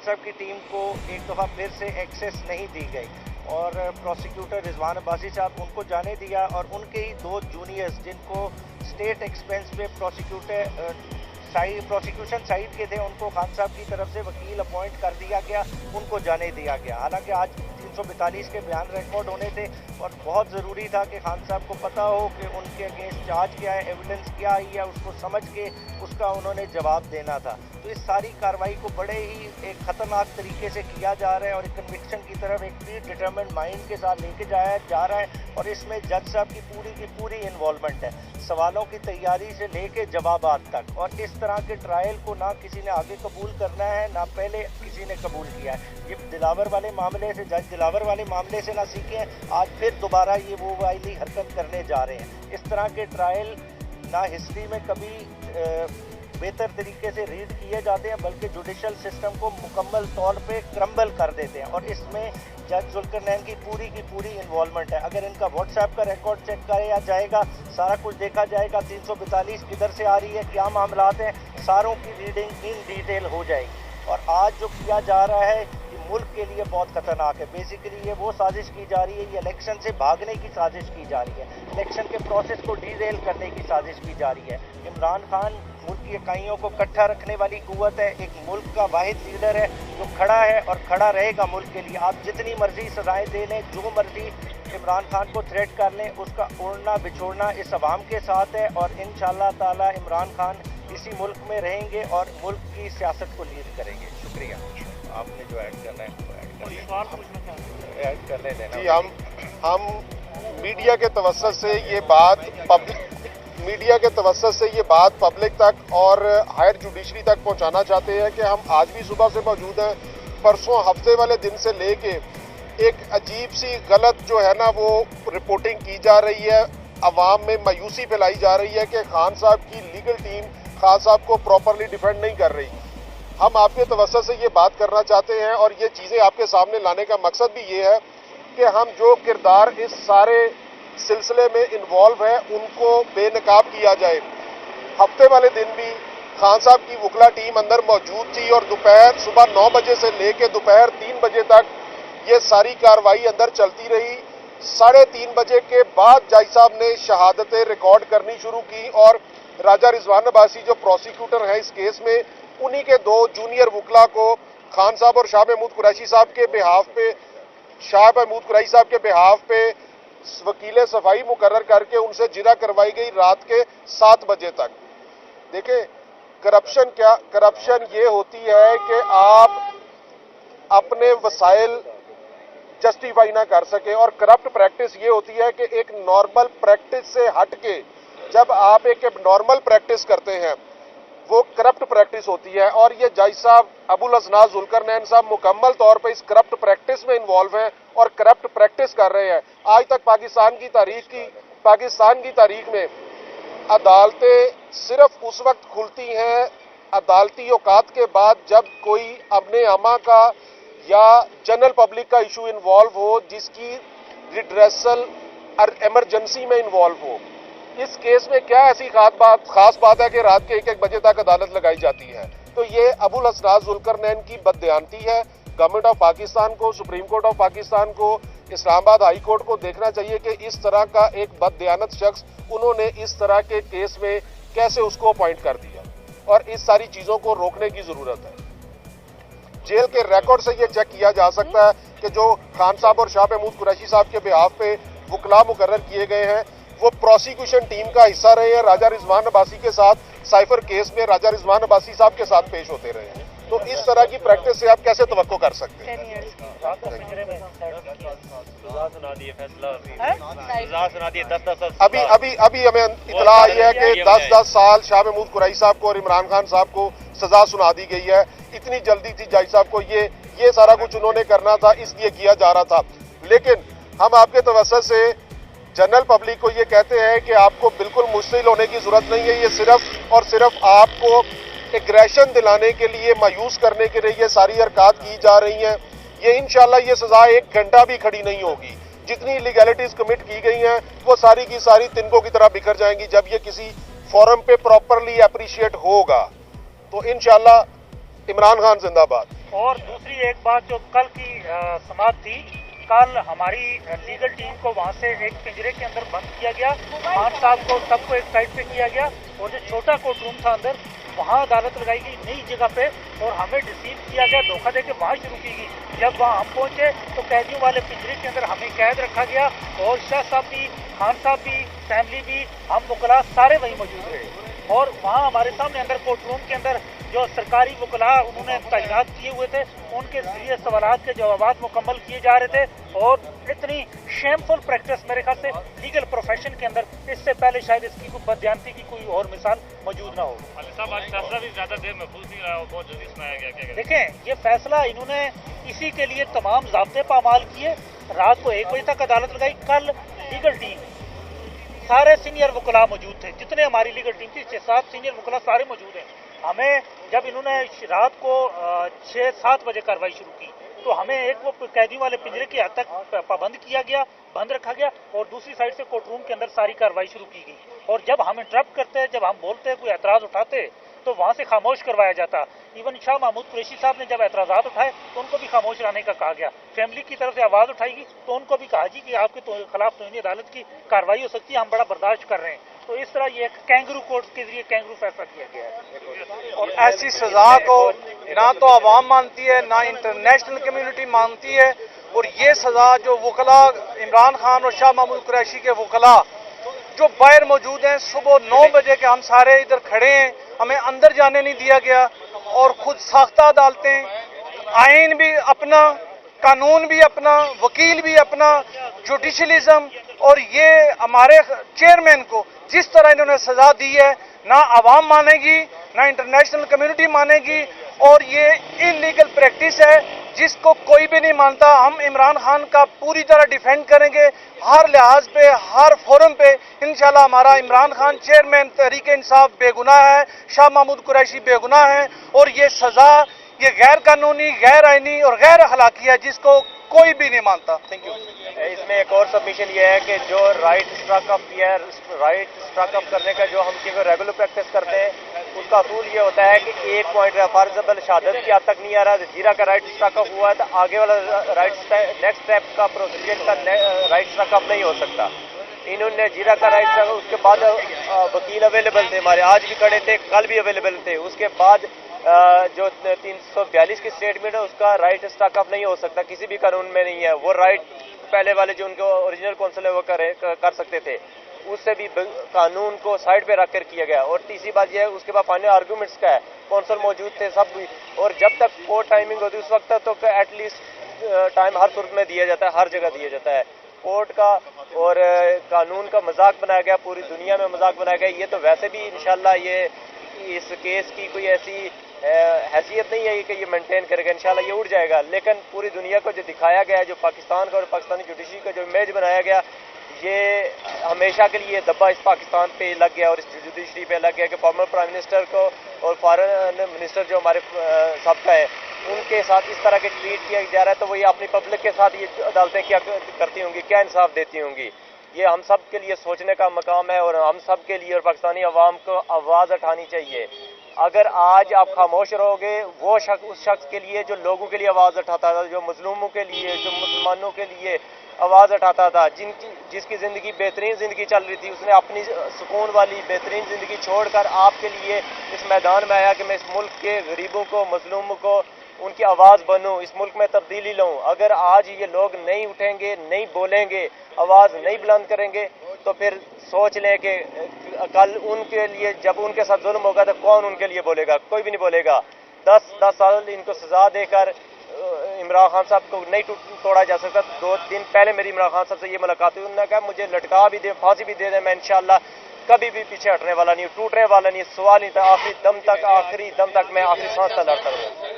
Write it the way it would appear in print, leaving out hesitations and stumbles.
साहब की टीम को एक दफ़ा फिर से एक्सेस नहीं दी गई और प्रोसिक्यूटर रिजवान अब्बासी साहब उनको जाने दिया और उनके ही 2 जूनियर्स जिनको स्टेट एक्सपेंस पे प्रोसिक्यूशन साइड के थे उनको खान साहब की तरफ से वकील अपॉइंट कर दिया गया, उनको जाने दिया गया। हालांकि आज 342 के बयान रिकॉर्ड होने थे और बहुत ज़रूरी था कि खान साहब को पता हो कि उनके अगेंस्ट चार्ज क्या है, एविडेंस क्या आई है, उसको समझ के उसका उन्होंने जवाब देना था। तो इस सारी कार्रवाई को बड़े ही एक ख़तरनाक तरीके से किया जा रहा है और एक कन्विक्शन की तरफ एक प्री डिटरमिन्ड माइंड के साथ लेके जाया जा रहा है और इसमें जज साहब की पूरी इन्वॉल्वमेंट है, सवालों की तैयारी से लेके जवाबात तक। और इस तरह के ट्रायल को ना किसी ने आगे कबूल करना है ना पहले किसी ने कबूल किया है। ये दिलावर वाले मामले से, जज दिलावर वाले मामले से ना सीखें, आज फिर दोबारा ये वो वाली हरकत करने जा रहे हैं। इस तरह के ट्रायल ना हिस्ट्री में कभी बेहतर तरीके से रीड किए जाते हैं बल्कि जुडिशल सिस्टम को मुकम्मल तौर पे क्रम्बल कर देते हैं और इसमें जज जुल्करनैन की पूरी इन्वॉल्वमेंट है। अगर इनका व्हाट्सएप का रिकॉर्ड चेक किया जाएगा, सारा कुछ देखा जाएगा, 342 किधर से आ रही है, क्या मामलात हैं, सारों की रीडिंग इन डिटेल हो जाएगी। और आज जो किया जा रहा है ये मुल्क के लिए बहुत ख़तरनाक है। बेसिकली ये वो साजिश की जा रही है, ये इलेक्शन से भागने की साजिश की जा रही है, इलेक्शन के प्रोसेस को डीरेल करने की साजिश की जा रही है। इमरान खान मुल्क की इकाइयों को इकट्ठा रखने वाली कुव्वत है, एक मुल्क का वाहिद लीडर है जो खड़ा है और खड़ा रहेगा मुल्क के लिए। आप जितनी मर्जी सजाएं दे लें, जो मर्जी इमरान खान को थ्रेट कर लें, उसका उड़ना बिछोड़ना इस अवाम के साथ है और इंशाअल्लाह ताला इमरान खान इसी मुल्क में रहेंगे और मुल्क की सियासत को लीड करेंगे। शुक्रिया। आपने जो ऐड करना है वो ऐड करने देना जी। हम मीडिया के तवज्जुह से ये बात पब्लिक तक और हायर जुडिशरी तक पहुंचाना चाहते हैं कि हम आज भी सुबह से मौजूद हैं। परसों हफ्ते वाले दिन से लेके एक अजीब सी गलत जो है ना वो रिपोर्टिंग की जा रही है, अवाम में मायूसी फैलाई जा रही है कि खान साहब की लीगल टीम खान साहब को प्रॉपरली डिफेंड नहीं कर रही। हम आपके तवज्जुह से ये बात करना चाहते हैं और ये चीज़ें आपके सामने लाने का मकसद भी ये है कि हम जो किरदार इस सारे सिलसिले में इन्वॉल्व है उनको बेनकाब किया जाए। हफ्ते वाले दिन भी खान साहब की वकला टीम अंदर मौजूद थी और दोपहर सुबह 9 बजे से लेकर दोपहर 3 बजे तक ये सारी कार्रवाई अंदर चलती रही। 3:30 बजे के बाद जज साहब ने शहादतें रिकॉर्ड करनी शुरू की और राजा रिजवान अब्बासी जो प्रोसिक्यूटर हैं इस केस में, उन्हीं के 2 जूनियर वकला को खान साहब और शाह महमूद कुरैशी साहब के बिहाफ पे वकील सफाई मुकर्रर करके उनसे जिरा करवाई गई रात के 7 बजे तक। देखें करप्शन ये होती है कि आप अपने वसाइल जस्टिफाई ना कर सके और करप्ट प्रैक्टिस ये होती है कि एक नॉर्मल प्रैक्टिस से हट के जब आप एक नॉर्मल प्रैक्टिस करते हैं वो करप्ट प्रैक्टिस होती है। और ये जज साहब अबुल असनाद जुल्करनैन साहब मुकम्मल तौर पे इस करप्ट प्रैक्टिस में इन्वॉल्व हैं और करप्ट प्रैक्टिस कर रहे हैं। आज तक पाकिस्तान की तारीख में अदालतें सिर्फ उस वक्त खुलती हैं अदालती औकात के बाद जब कोई अपने अमा का या जनरल पब्लिक का इशू इन्वॉल्व हो जिसकी रिड्रेसल इमरजेंसी में इन्वॉल्व हो। इस केस में क्या ऐसी खास बात है कि रात के 1-1 बजे तक अदालत लगाई जाती है? तो ये अबुल असनाद जुल्करनैन की बददियानती है। गवर्नमेंट ऑफ पाकिस्तान को, सुप्रीम कोर्ट ऑफ पाकिस्तान को, इस्लामाबाद हाई कोर्ट को देखना चाहिए कि इस तरह का एक बददियानत शख्स उन्होंने इस तरह के केस में कैसे उसको अपॉइंट कर दिया और इस सारी चीजों को रोकने की जरूरत है। जेल के रिकॉर्ड से ये चेक किया जा सकता है कि जो खान साहब और शाह महमूद कुरैशी साहब के बिहाफ पे वकला मुकर्रर किए गए हैं वो प्रोसिक्यूशन टीम का हिस्सा रहे हैं। राजा रिजवान अब्बासी के साथ साइफर केस में राजा रिजवान अब्बासी साहब के साथ पेश होते रहे हैं। तो इस तरह की प्रैक्टिस से आप कैसे तवक्को कर सकते हैं? अभी हमें इतला आई है कि 10-10 साल शाह महमूद कुरैशी साहब को और इमरान खान साहब को सजा सुना दी गई है। इतनी जल्दी थी जज साहब को, ये सारा कुछ उन्होंने करना था इसलिए किया जा रहा था। लेकिन हम आपके तवज्जुह से जनरल पब्लिक को ये कहते हैं कि आपको बिल्कुल मुश्तिल होने की जरूरत नहीं है। ये सिर्फ और सिर्फ आपको एग्रेशन दिलाने के लिए, मायूस करने के लिए ये सारी हरकत की जा रही हैं। ये इंशाल्लाह ये सजा 1 घंटा भी खड़ी नहीं होगी। जितनी इलीगैलिटीज कमिट की गई हैं वो सारी की सारी तिनकों की तरह बिखर जाएंगी जब ये किसी फोरम पे प्रॉपरली अप्रिशिएट होगा। तो इंशाल्लाह इमरान खान जिंदाबाद। اور دوسری ایک بات جو کل کی سماعت تھی، کل ہماری لیگل ٹیم کو وہاں سے ایک پنجرے کے اندر بند کیا گیا، خان صاحب کو سب کو ایک سائڈ پہ کیا گیا، اور جو چھوٹا کورٹ روم تھا اندر وہاں عدالت لگائی گئی نئی جگہ پہ، اور ہمیں ڈسیو کیا گیا، دھوکہ دے کے وہاں شروع کی گئی۔ جب وہاں ہم پہنچے تو قیدیوں والے پنجرے کے اندر ہمیں قید رکھا گیا، اور شاہ صاحب بھی، خان صاحب بھی، فیملی بھی، ہم وکلا سارے وہیں موجود رہے، اور وہاں ہمارے سامنے اندر کورٹ روم کے اندر جو سرکاری وکلا انہوں نے تعینات کیے ہوئے تھے، ان کے ذریعے سوالات کے جوابات مکمل کیے جا رہے تھے، اور اتنی شیمفل پریکٹس میرے خیال سے لیگل پروفیشن کے اندر اس سے پہلے شاید اس کی کوئی بددیانتی کی کوئی اور مثال موجود نہ ہو۔ صاحب آج فیصلہ بھی زیادہ دیر محفوظ نہیں رہا، بہت جلدی سنایا گیا، کیا دیکھیں یہ فیصلہ انہوں نے اسی کے لیے تمام ضابطے پامال کیے، رات کو 1 بجے تک عدالت لگائی۔ کل لیگل ٹیم سارے سینئر وکلا موجود تھے، جتنے ہماری لیگل ٹیم تھی 6-7 سینئر وکلا سارے موجود ہیں۔ ہمیں جب انہوں نے رات کو 6-7 بجے کارروائی شروع کی تو ہمیں ایک وہ قیدیوں والے پنجرے کی حد تک پابند کیا گیا، بند رکھا گیا، اور دوسری سائڈ سے کورٹ روم کے اندر ساری کارروائی شروع کی گئی، اور جب ہم انٹرپٹ کرتے، جب ہم بولتے، کوئی اعتراض اٹھاتے تو وہاں سے خاموش کروایا جاتا۔ ایون شاہ محمود قریشی صاحب نے جب اعتراضات اٹھائے تو ان کو بھی خاموش رہنے کا کہا گیا، فیملی کی طرف سے آواز اٹھائی گئی تو ان کو بھی کہا جی کہ آپ کے خلاف توہین عدالت کی کارروائی ہو سکتی ہے، ہم بڑا برداشت کر رہے ہیں۔ تو اس طرح یہ ایک کینگرو کورٹ کے ذریعے کینگرو فیصلہ کیا گیا ہے، اور ایسی سزا کو نہ تو عوام مانتی ہے، نہ انٹرنیشنل کمیونٹی مانتی ہے، اور یہ سزا جو وکلا عمران خان اور شاہ محمود قریشی کے وکلا جو باہر موجود ہیں، صبح 9 بجے کے ہم سارے ادھر کھڑے ہیں، ہمیں اندر جانے نہیں دیا گیا، اور خود ساختہ عدالتیں، آئین بھی اپنا، قانون بھی اپنا، وکیل بھی اپنا، جوڈیشلزم، اور یہ ہمارے چیئرمین کو جس طرح انہوں نے سزا دی ہے نہ عوام مانے گی، نہ انٹرنیشنل کمیونٹی مانے گی، اور یہ انلیگل پریکٹس ہے جس کو کوئی بھی نہیں مانتا۔ ہم عمران خان کا پوری طرح ڈیفینڈ کریں گے، ہر لحاظ پہ، ہر فورم پہ۔ انشاءاللہ ہمارا عمران خان چیئرمین تحریک انصاف بے گناہ ہے، شاہ محمود قریشی بے گناہ ہیں، اور یہ سزا یہ غیر قانونی، غیر آئینی اور غیر اخلاقی ہے جس کو کوئی بھی نہیں مانتا۔ Thank you. اس میں ایک اور سبمیشن یہ ہے کہ جو right stroke up right stroke up کرنے کا جو ہم ریگولر پریکٹس کرتے ہیں، اس کا اصول یہ ہوتا ہے کہ ایک پوائنٹ فارزبل شہادت کی حد تک نہیں آ رہا، جیرا کا رائٹ اسٹرک اپ ہوا ہے تو آگے والا رائٹ نیکسٹ اسٹیپ کا پروسیجر کا رائٹ اسٹرک اپ نہیں ہو سکتا۔ انہوں نے جیرا کا رائٹ اسٹرک، اس کے بعد وکیل اویلیبل تھے ہمارے، آج بھی کھڑے تھے، کل بھی اویلیبل تھے، اس کے بعد جو 342 کی اسٹیٹمنٹ ہے اس کا رائٹ اسٹرک اپ نہیں ہو سکتا، کسی بھی قانون میں نہیں ہے۔ وہ رائٹ پہلے والے جو ان کے اوریجنل کونسل ہے وہ کر سکتے تھے، اس سے بھی قانون کو سائڈ پہ رکھ کر کیا گیا۔ اور تیسری بات یہ ہے اس کے بعد فائنل آرگومنٹس کا ہے، کونسل موجود تھے سب بھی، اور جب تک کورٹ ٹائمنگ ہوتی ہے اس وقت تک تو ایٹ لیسٹ ٹائم ہر صورت میں دیا جاتا ہے، ہر جگہ دیا جاتا ہے۔ کورٹ کا اور قانون کا مذاق بنایا گیا، پوری دنیا میں مذاق بنایا گیا۔ یہ تو ویسے بھی انشاءاللہ یہ اس کیس کی کوئی ایسی حیثیت نہیں ہے کہ یہ مینٹین کرے گا، انشاءاللہ یہ اٹھ جائے گا، لیکن پوری دنیا کو جو دکھایا گیا، جو پاکستان کا اور پاکستانی جوڈیشری کا جو امیج بنایا گیا، یہ ہمیشہ کے لیے دبا اس پاکستان پہ لگ گیا اور اس جوڈیشری پہ لگ گیا کہ فارمر پرائم منسٹر کو اور فارن منسٹر جو ہمارے سابقہ ہے ان کے ساتھ اس طرح کے ٹریٹ کیا جا رہا ہے، تو وہ یہ اپنی پبلک کے ساتھ یہ عدالتیں کیا کرتی ہوں گی، کیا انصاف دیتی ہوں گی؟ یہ ہم سب کے لیے سوچنے کا مقام ہے، اور ہم سب کے لیے اور پاکستانی عوام کو آواز اٹھانی چاہیے۔ اگر آج آپ خاموش رہو گے، وہ شخص اس شخص کے لیے جو لوگوں کے لیے آواز اٹھاتا تھا، جو مظلوموں کے لیے، جو مسلمانوں کے لیے آواز اٹھاتا تھا، جس کی زندگی بہترین زندگی چل رہی تھی، اس نے اپنی سکون والی بہترین زندگی چھوڑ کر آپ کے لیے اس میدان میں آیا کہ میں اس ملک کے غریبوں کو، مظلوموں کو، ان کی آواز بنوں، اس ملک میں تبدیلی لاؤں۔ اگر آج یہ لوگ نہیں اٹھیں گے، نہیں بولیں گے، آواز نہیں بلند کریں گے، تو پھر سوچ لیں کہ کل ان کے لیے جب ان کے ساتھ ظلم ہوگا تو کون ان کے لیے بولے گا؟ کوئی بھی نہیں بولے گا۔ 10 سال ان کو سزا دے کر عمران خان صاحب کو نہیں توڑا جا سکتا۔ 2 دن پہلے میری عمران خان صاحب سے یہ ملاقات ہوئی، انہوں نے کہا مجھے لٹکا بھی دیں، پھانسی بھی دے دیں، میں انشاءاللہ کبھی بھی پیچھے ہٹنے والا نہیں ہوں، ٹوٹنے والا نہیں، سوال نہیں تھا، آخری دم تک میں آخری سانس تک لڑتا رہوں۔